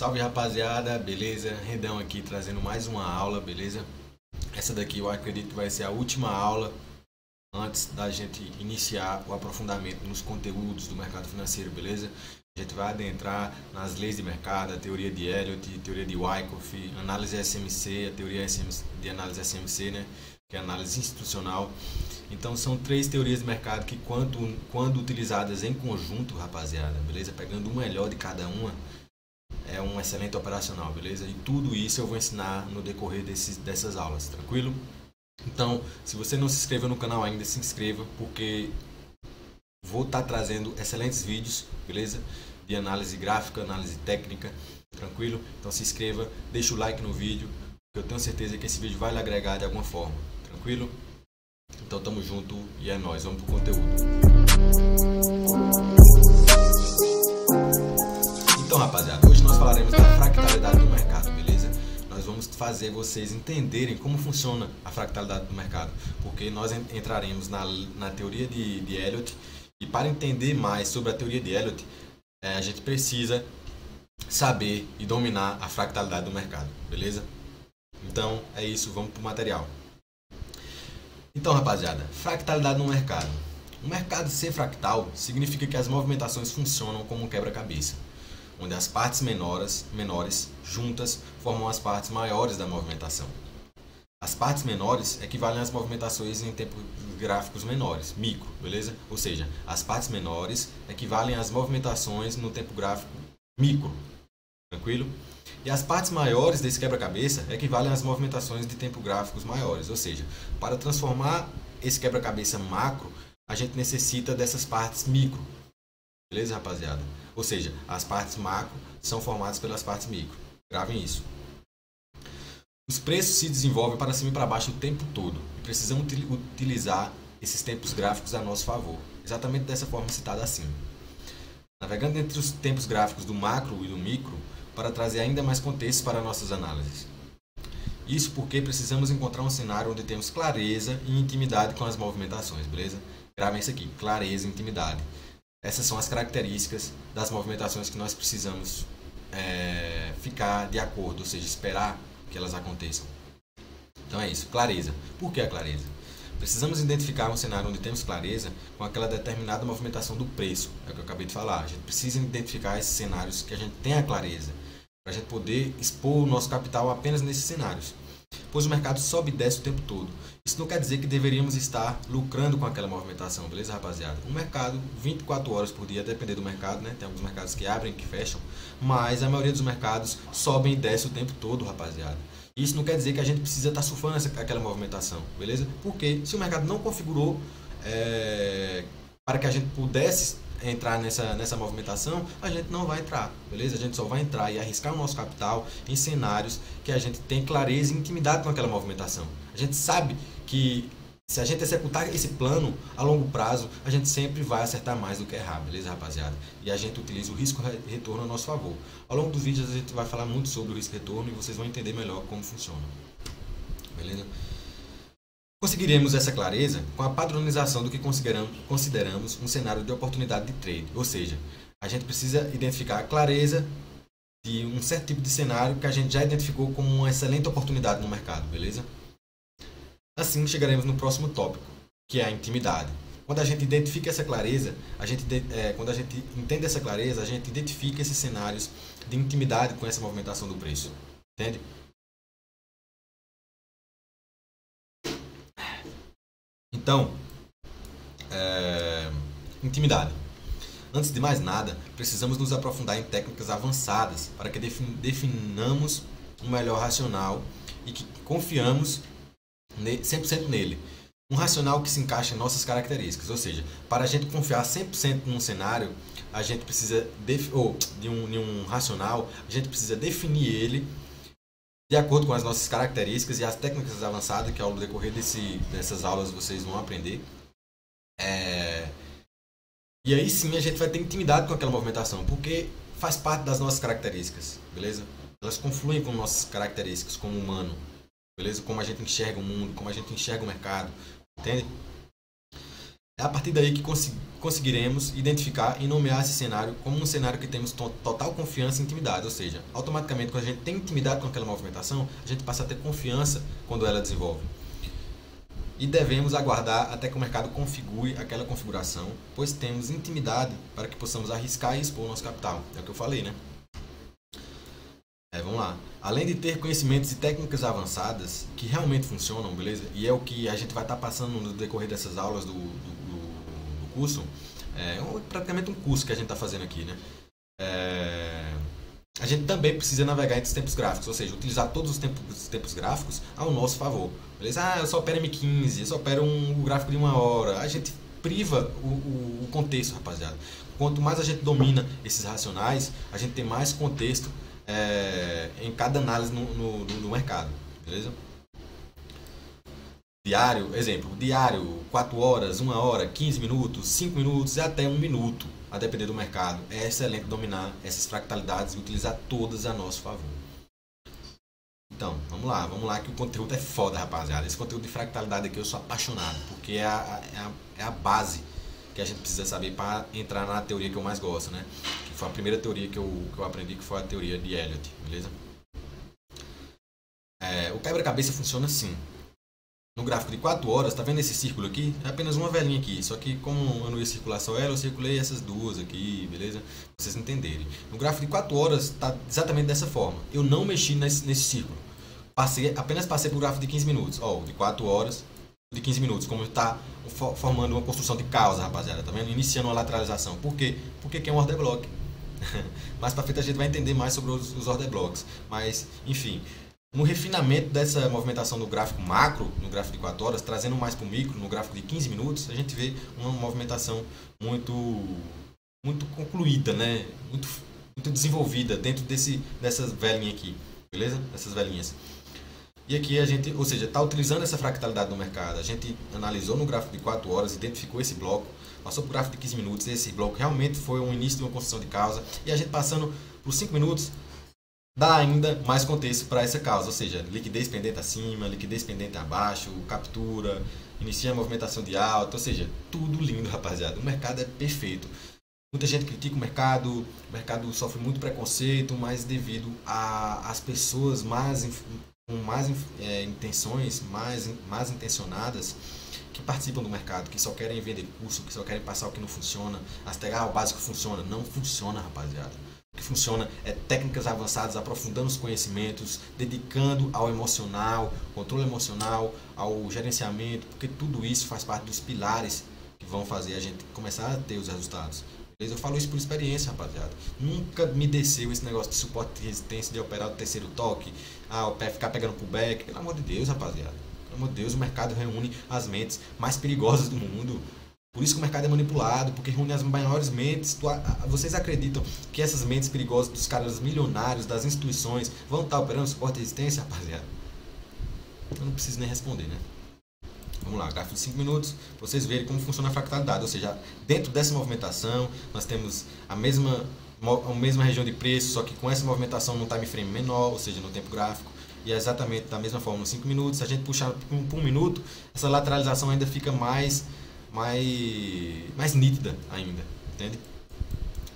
Salve rapaziada, beleza? Redão aqui trazendo mais uma aula, beleza? Essa daqui eu acredito que vai ser a última aula antes da gente iniciar o aprofundamento nos conteúdos do mercado financeiro, beleza? A gente vai adentrar nas leis de mercado, a teoria de Elliott, a teoria de Wyckoff, análise SMC, a teoria de análise SMC, né? Que é análise institucional. Então são três teorias de mercado que quando utilizadas em conjunto, rapaziada, beleza? Pegando o melhor de cada uma, é um excelente operacional, beleza? E tudo isso eu vou ensinar no decorrer dessas aulas, tranquilo? Então, se você não se inscreveu no canal ainda, se inscreva, porque vou estar trazendo excelentes vídeos, beleza? De análise gráfica, análise técnica, tranquilo? Então se inscreva, deixa o like no vídeo, que eu tenho certeza que esse vídeo vai lhe agregar de alguma forma, tranquilo? Então tamo junto e é nóis, vamos pro conteúdo. Então rapaziada, hoje nós falaremos da fractalidade do mercado, beleza? Nós vamos fazer vocês entenderem como funciona a fractalidade do mercado, porque nós entraremos na teoria de Elliott, e para entender mais sobre a teoria de Elliott, a gente precisa saber e dominar a fractalidade do mercado, beleza? Então é isso, vamos pro material. Então rapaziada, fractalidade no mercado. Um mercado ser fractal significa que as movimentações funcionam como um quebra-cabeça, onde as partes menores juntas formam as partes maiores da movimentação. As partes menores equivalem às movimentações em tempos gráficos menores, micro, beleza? Ou seja, as partes menores equivalem às movimentações no tempo gráfico micro, tranquilo? E as partes maiores desse quebra-cabeça equivalem às movimentações de tempo gráficos maiores, ou seja, para transformar esse quebra-cabeça macro, a gente necessita dessas partes micro, beleza, rapaziada? Ou seja, as partes macro são formadas pelas partes micro. Gravem isso. Os preços se desenvolvem para cima e para baixo o tempo todo e precisamos utilizar esses tempos gráficos a nosso favor, exatamente dessa forma citada acima. Navegando entre os tempos gráficos do macro e do micro para trazer ainda mais contextos para nossas análises. Isso porque precisamos encontrar um cenário onde temos clareza e intimidade com as movimentações, beleza? Gravem isso aqui, clareza e intimidade. Essas são as características das movimentações que nós precisamos ficar de acordo, ou seja, esperar que elas aconteçam. Então é isso, clareza. Por que a clareza? Precisamos identificar um cenário onde temos clareza com aquela determinada movimentação do preço, é o que eu acabei de falar. A gente precisa identificar esses cenários que a gente tenha clareza, para a gente poder expor o nosso capital apenas nesses cenários. Pois o mercado sobe e desce o tempo todo. Isso não quer dizer que deveríamos estar lucrando com aquela movimentação, beleza, rapaziada? O mercado, 24 horas por dia, depender do mercado, né? Tem alguns mercados que abrem, que fecham, mas a maioria dos mercados sobem e descem o tempo todo, rapaziada. Isso não quer dizer que a gente precisa estar surfando aquela movimentação, beleza? Porque se o mercado não configurou para que a gente pudesse entrar nessa movimentação, a gente não vai entrar, beleza? A gente só vai entrar e arriscar o nosso capital em cenários que a gente tem clareza e intimidade com aquela movimentação. A gente sabe que se a gente executar esse plano a longo prazo, a gente sempre vai acertar mais do que errar, beleza, rapaziada? E a gente utiliza o risco-retorno a nosso favor. Ao longo dos vídeos a gente vai falar muito sobre o risco-retorno e vocês vão entender melhor como funciona, beleza? Conseguiremos essa clareza com a padronização do que consideramos um cenário de oportunidade de trade, ou seja, a gente precisa identificar a clareza de um certo tipo de cenário que a gente já identificou como uma excelente oportunidade no mercado, beleza? Assim chegaremos no próximo tópico, que é a intimidade. Quando a gente identifica essa clareza, quando a gente entende essa clareza, a gente identifica esses cenários de intimidade com essa movimentação do preço, entende? Então, intimidade. Antes de mais nada, precisamos nos aprofundar em técnicas avançadas para que definamos um melhor racional e que confiamos 100% nele. Um racional que se encaixa em nossas características, ou seja, para a gente confiar 100% num cenário, a gente precisa de um racional, a gente precisa definir ele de acordo com as nossas características e as técnicas avançadas que ao decorrer dessas aulas vocês vão aprender. E aí sim a gente vai ter intimidade com aquela movimentação, porque faz parte das nossas características, beleza? Elas confluem com nossas características como humano, beleza? Como a gente enxerga o mundo, como a gente enxerga o mercado, entende? É a partir daí que conseguiremos identificar e nomear esse cenário como um cenário que temos total confiança e intimidade, ou seja, automaticamente quando a gente tem intimidade com aquela movimentação, a gente passa a ter confiança quando ela desenvolve. E devemos aguardar até que o mercado configure aquela configuração, pois temos intimidade para que possamos arriscar e expor o nosso capital. É o que eu falei, né? Vamos lá. Além de ter conhecimentos e técnicas avançadas que realmente funcionam, beleza? E é o que a gente vai estar passando no decorrer dessas aulas do curso. Praticamente um curso que a gente está fazendo aqui, né? A gente também precisa navegar entre os tempos gráficos, ou seja, utilizar todos os tempos gráficos ao nosso favor. Beleza? Eu só opero M15, eu só opero um gráfico de 1 hora. A gente priva o contexto, rapaziada. Quanto mais a gente domina esses racionais, a gente tem mais contexto em cada análise no mercado. Beleza? Diário, exemplo, diário, 4 horas, 1 hora, 15 minutos, 5 minutos e até 1 minuto, a depender do mercado. É excelente dominar essas fractalidades e utilizar todas a nosso favor. Então, vamos lá que o conteúdo é foda, rapaziada. Esse conteúdo de fractalidade aqui eu sou apaixonado, porque é a base que a gente precisa saber para entrar na teoria que eu mais gosto, né? Que foi a primeira teoria que eu aprendi, que foi a teoria de Elliott, beleza? O quebra-cabeça funciona assim. No gráfico de 4 horas, tá vendo esse círculo aqui? É apenas uma velinha aqui, só que como eu não ia circular só ela, eu circulei essas duas aqui, beleza? Pra vocês entenderem. No gráfico de 4 horas, tá exatamente dessa forma. Eu não mexi nesse círculo. Apenas passei pro gráfico de 15 minutos. Ó, de 4 horas, de 15 minutos, como está formando uma construção de causa, rapaziada, tá vendo? Iniciando uma lateralização. Por quê? Porque é um order block. Mais pra frente a gente vai entender mais sobre os order blocks. Mas, enfim... No refinamento dessa movimentação do gráfico macro, no gráfico de 4 horas, trazendo mais para o micro, no gráfico de 15 minutos, a gente vê uma movimentação muito concluída, né? Muito desenvolvida dentro dessas velinhas aqui, beleza? Dessas velinhas. E aqui a gente, ou seja, está utilizando essa fractalidade do mercado. A gente analisou no gráfico de 4 horas, identificou esse bloco, passou para o gráfico de 15 minutos, esse bloco realmente foi um início de uma construção de causa, e a gente passando por 5 minutos, dá ainda mais contexto para essa causa, ou seja, liquidez pendente acima, liquidez pendente abaixo, captura, inicia a movimentação de alta, ou seja, tudo lindo, rapaziada. O mercado é perfeito. Muita gente critica o mercado sofre muito preconceito, mas devido às pessoas com mais intenções, mais intencionadas, que participam do mercado, que só querem vender curso, que só querem passar o que não funciona, o básico funciona. Não funciona, rapaziada. O que funciona é técnicas avançadas, aprofundando os conhecimentos, dedicando ao emocional, controle emocional, ao gerenciamento, porque tudo isso faz parte dos pilares que vão fazer a gente começar a ter os resultados. Eu falo isso por experiência, rapaziada. Nunca me desceu esse negócio de suporte de resistência, de operar o terceiro toque, o pé ficar pegando pullback. Pelo amor de Deus, rapaziada. Pelo amor de Deus, o mercado reúne as mentes mais perigosas do mundo. Por isso que o mercado é manipulado, porque reúne as maiores mentes. Vocês acreditam que essas mentes perigosas dos caras milionários, das instituições, vão estar operando suporte e resistência, rapaziada? Eu não preciso nem responder, né? Vamos lá, gráfico de 5 minutos, para vocês verem como funciona a fractalidade. Ou seja, dentro dessa movimentação, nós temos a mesma região de preço, só que com essa movimentação num time frame menor, ou seja, no tempo gráfico. E é exatamente da mesma forma, nos 5 minutos. Se a gente puxar por 1 minuto, essa lateralização ainda fica mais nítida ainda, entende?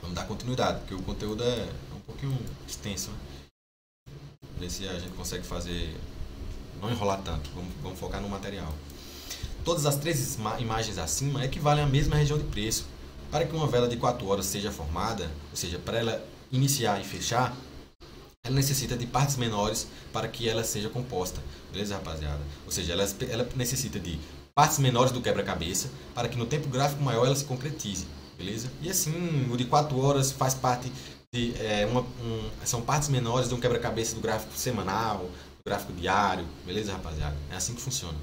Vamos dar continuidade, porque o conteúdo é um pouquinho extenso, né? Ver se a gente consegue fazer, não enrolar tanto, vamos focar no material. Todas as 3 imagens acima equivalem à mesma região de preço. Para que uma vela de 4 horas seja formada, ou seja, para ela iniciar e fechar, ela necessita de partes menores para que ela seja composta, beleza, rapaziada? Ou seja, ela necessita de partes menores do quebra-cabeça para que no tempo gráfico maior ela se concretize, beleza? E assim, o de 4 horas faz parte de são partes menores de um quebra-cabeça do gráfico semanal, do gráfico diário, beleza, rapaziada? É assim que funciona.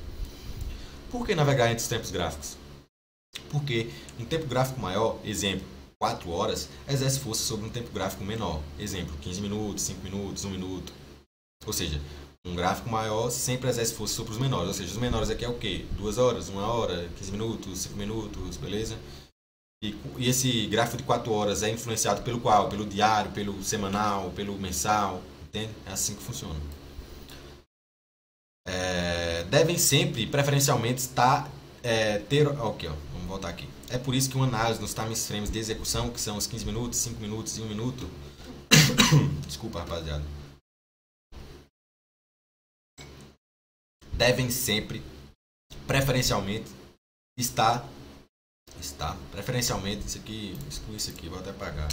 Por que navegar entre os tempos gráficos? Porque um tempo gráfico maior, exemplo, 4 horas, exerce força sobre um tempo gráfico menor, exemplo, 15 minutos, 5 minutos, 1 minuto. Ou seja, um gráfico maior sempre exerce força sobre os menores, ou seja, os menores aqui é o quê? 2 horas, 1 hora, 15 minutos, 5 minutos, beleza? E esse gráfico de 4 horas é influenciado pelo qual? Pelo diário, pelo semanal, pelo mensal, entende? É assim que funciona. Devem sempre, preferencialmente, ter... Ok, ó, voltar aqui. É por isso que uma análise nos time frames de execução, que são os 15 minutos, 5 minutos e 1 minuto. Desculpa, rapaziada. Devem sempre, preferencialmente, preferencialmente, exclui isso aqui, vou até apagar.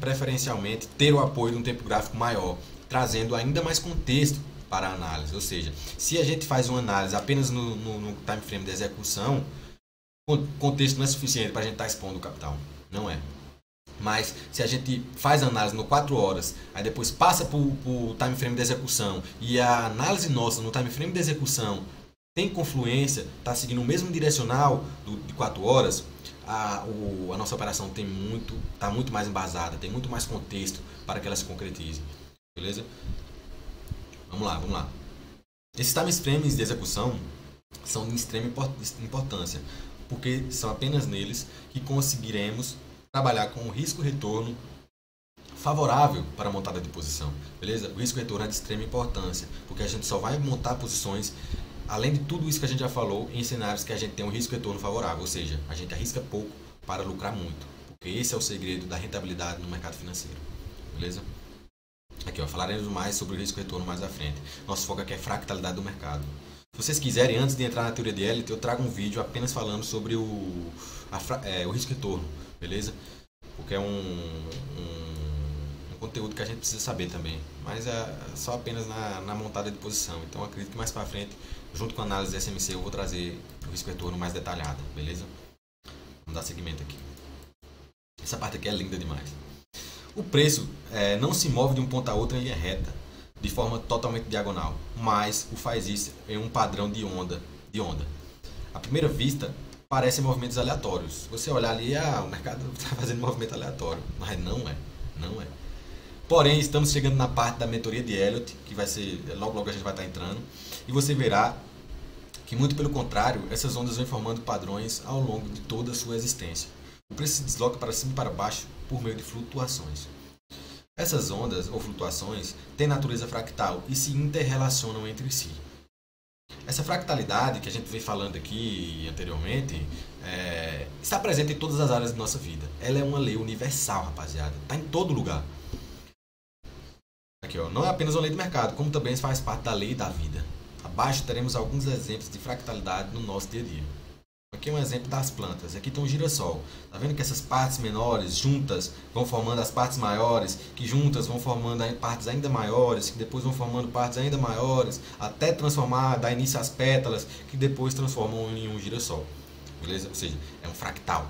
Preferencialmente, ter o apoio de um tempo gráfico maior, trazendo ainda mais contexto para a análise. Ou seja, se a gente faz uma análise apenas no time frame de execução, o contexto não é suficiente para a gente estar expondo o capital. Não é. Mas se a gente faz a análise no 4 horas, aí depois passa para o time frame de execução, e a análise nossa no time frame de execução tem confluência, está seguindo o mesmo direcional de 4 horas, a nossa operação está muito mais embasada, tem muito mais contexto para que ela se concretize. Beleza? Vamos lá. Esses time frames de execução são de extrema importância, porque são apenas neles que conseguiremos trabalhar com um risco-retorno favorável para a montada de posição. Beleza? O risco-retorno é de extrema importância, porque a gente só vai montar posições, além de tudo isso que a gente já falou, em cenários que a gente tem um risco-retorno favorável, ou seja, a gente arrisca pouco para lucrar muito, porque esse é o segredo da rentabilidade no mercado financeiro. Beleza? Aqui, ó, falaremos mais sobre o risco-retorno mais à frente. Nosso foco aqui é fractalidade do mercado. Se vocês quiserem, antes de entrar na teoria de Elliott, eu trago um vídeo apenas falando sobre o risco-retorno, beleza? Porque é um conteúdo que a gente precisa saber também, mas é só apenas na montada de posição. Então eu acredito que mais para frente, junto com a análise SMC, eu vou trazer o risco-retorno mais detalhado, beleza? Vamos dar seguimento aqui. Essa parte aqui é linda demais. O preço não se move de um ponto a outro em linha reta, de forma totalmente diagonal, mas faz isso em um padrão de onda. À primeira vista, parecem movimentos aleatórios. Você olhar ali, o mercado está fazendo movimento aleatório, mas não é. Porém, estamos chegando na parte da mentoria de Elliott, que vai ser, logo a gente vai estar entrando, e você verá que, muito pelo contrário, essas ondas vêm formando padrões ao longo de toda a sua existência. O preço se desloca para cima e para baixo por meio de flutuações. Essas ondas ou flutuações têm natureza fractal e se interrelacionam entre si. Essa fractalidade que a gente vem falando aqui anteriormente está presente em todas as áreas de nossa vida. Ela é uma lei universal, rapaziada. Está em todo lugar. Aqui, ó, não é apenas uma lei de mercado, como também faz parte da lei da vida. Abaixo teremos alguns exemplos de fractalidade no nosso dia a dia. Aqui é um exemplo das plantas. Aqui tem um girassol. Tá vendo que essas partes menores juntas vão formando as partes maiores, que juntas vão formando partes ainda maiores, que depois vão formando partes ainda maiores, até transformar, dar início às pétalas, que depois transformam em um girassol. Beleza? Ou seja, é um fractal.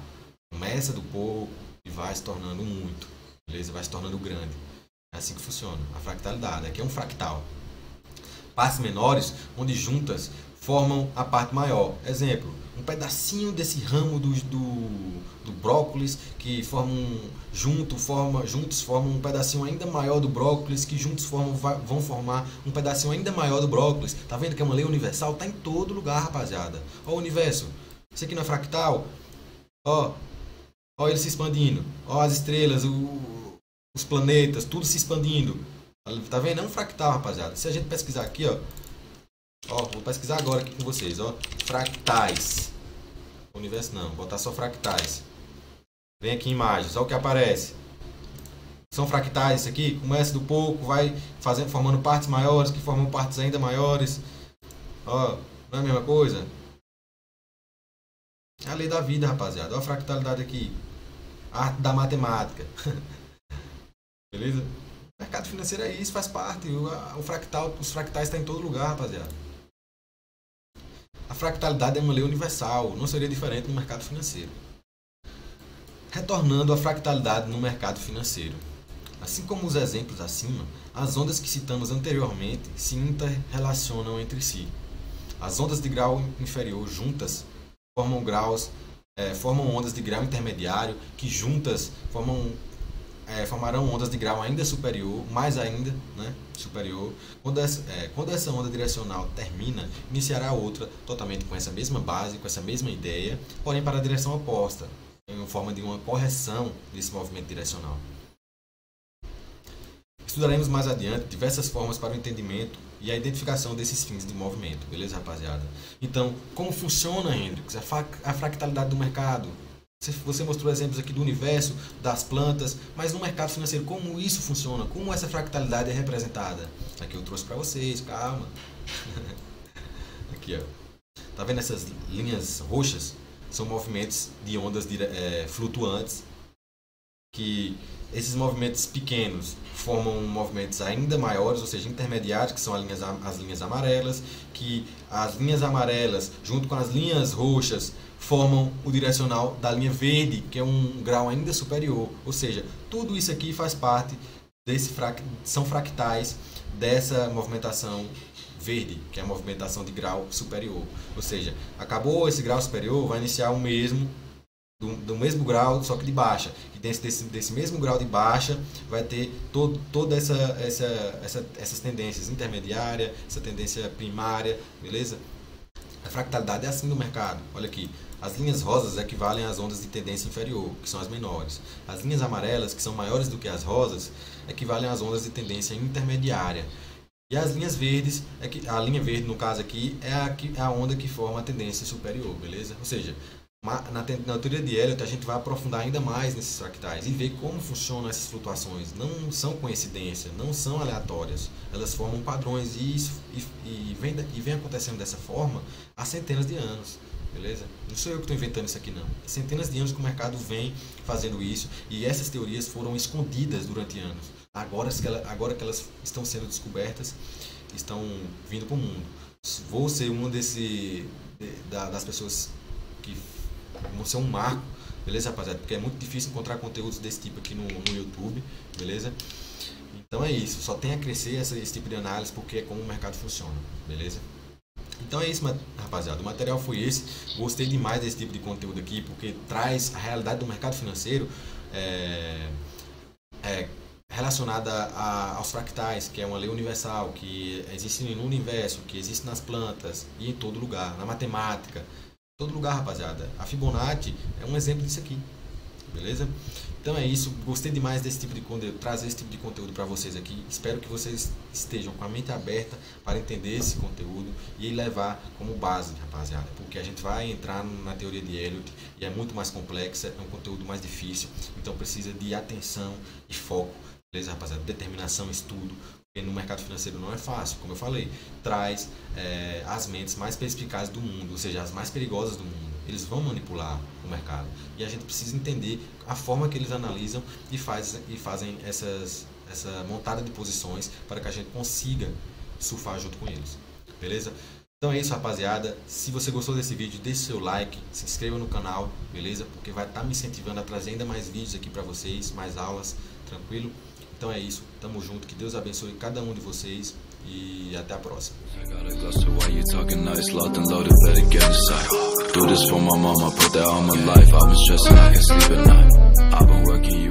Começa do pouco e vai se tornando muito. Beleza? Vai se tornando grande. É assim que funciona. A fractalidade. Aqui é um fractal. Partes menores, onde juntas formam a parte maior. Exemplo, um pedacinho desse ramo do brócolis que juntos formam um pedacinho ainda maior do brócolis, que juntos vão formar um pedacinho ainda maior do brócolis. Tá vendo que é uma lei universal? Tá em todo lugar, rapaziada. Ó o universo. Isso aqui não é fractal? Ó ele se expandindo. Ó as estrelas, os planetas, tudo se expandindo. Tá vendo? É um fractal, rapaziada. Se a gente pesquisar aqui, ó, vou pesquisar agora aqui com vocês, ó, fractais. O universo não, vou botar só fractais. Vem aqui em imagens, olha o que aparece. São fractais, isso aqui, começa do pouco, vai formando partes maiores, que formam partes ainda maiores. Ó, não é a mesma coisa? É a lei da vida, rapaziada. Olha a fractalidade aqui. A arte da matemática. Beleza? O mercado financeiro é isso, faz parte. Os fractais estão em todo lugar, rapaziada. A fractalidade é uma lei universal, não seria diferente no mercado financeiro. Retornando à fractalidade no mercado financeiro. Assim como os exemplos acima, as ondas que citamos anteriormente se interrelacionam entre si. As ondas de grau inferior juntas formam ondas de grau intermediário, que juntas formarão ondas de grau ainda superior, mais ainda, né, superior. Quando essa onda direcional termina, iniciará outra totalmente com essa mesma base, com essa mesma ideia, porém para a direção oposta, em forma de uma correção desse movimento direcional. Estudaremos mais adiante diversas formas para o entendimento e a identificação desses fins de movimento, beleza, rapaziada? Então, como funciona, Hendrix, a fractalidade do mercado? Você mostrou exemplos aqui do universo, das plantas, mas no mercado financeiro, como isso funciona? Como essa fractalidade é representada? Aqui eu trouxe para vocês, calma. Aqui, ó. Tá vendo essas linhas roxas? São movimentos de ondas flutuantes, que esses movimentos pequenos formam movimentos ainda maiores, ou seja, intermediários, que são as linhas amarelas, que as linhas amarelas, junto com as linhas roxas, formam o direcional da linha verde, que é um grau ainda superior. Ou seja, tudo isso aqui faz parte são fractais dessa movimentação verde, que é a movimentação de grau superior. Ou seja, acabou esse grau superior, vai iniciar o mesmo, do mesmo grau, só que de baixa. E dentro desse mesmo grau de baixa vai ter toda essas tendências intermediária, essa tendência primária, beleza? A fractalidade é assim no mercado. Olha aqui, as linhas rosas equivalem às ondas de tendência inferior, que são as menores. As linhas amarelas, que são maiores do que as rosas, equivalem às ondas de tendência intermediária. E as linhas verdes, a linha verde no caso aqui, é a onda que forma a tendência superior, beleza? Ou seja, na teoria de Elliott a gente vai aprofundar ainda mais nesses fractais e ver como funcionam essas flutuações. Não são coincidência, não são aleatórias, elas formam padrões e vem acontecendo dessa forma há centenas de anos, beleza? Não sou eu que estou inventando isso aqui não, há centenas de anos que o mercado vem fazendo isso e essas teorias foram escondidas durante anos. Agora que elas estão sendo descobertas, estão vindo para o mundo. Vou ser uma das pessoas que vão ser um marco, beleza, rapaziada? Porque é muito difícil encontrar conteúdos desse tipo aqui no YouTube, beleza? Então é isso, só tem a crescer esse tipo de análise porque é como o mercado funciona, beleza? Então é isso, rapaziada, o material foi esse. Gostei demais desse tipo de conteúdo aqui porque traz a realidade do mercado financeiro relacionada aos fractais, que é uma lei universal, que existe no universo, que existe nas plantas e em todo lugar, na matemática. Todo lugar, rapaziada. A Fibonacci é um exemplo disso aqui, beleza? Então é isso, gostei demais desse tipo de conteúdo, trazer esse tipo de conteúdo para vocês aqui. Espero que vocês estejam com a mente aberta para entender esse conteúdo e levar como base, rapaziada, porque a gente vai entrar na teoria de Elliott e é muito mais complexa, é um conteúdo mais difícil, então precisa de atenção e foco, beleza, rapaziada? Determinação, estudo. Porque no mercado financeiro não é fácil, como eu falei, traz as mentes mais perspicazes do mundo, ou seja, as mais perigosas do mundo. Eles vão manipular o mercado e a gente precisa entender a forma que eles analisam e fazem essa montada de posições para que a gente consiga surfar junto com eles, beleza? Então é isso, rapaziada. Se você gostou desse vídeo, deixe seu like, se inscreva no canal, beleza? Porque vai estar me incentivando a trazer ainda mais vídeos aqui para vocês, mais aulas, tranquilo? Então é isso, tamo junto, que Deus abençoe cada um de vocês e até a próxima. Do this for my mama, put that on my life. I've been stressing, I can't sleep at night. I've been working.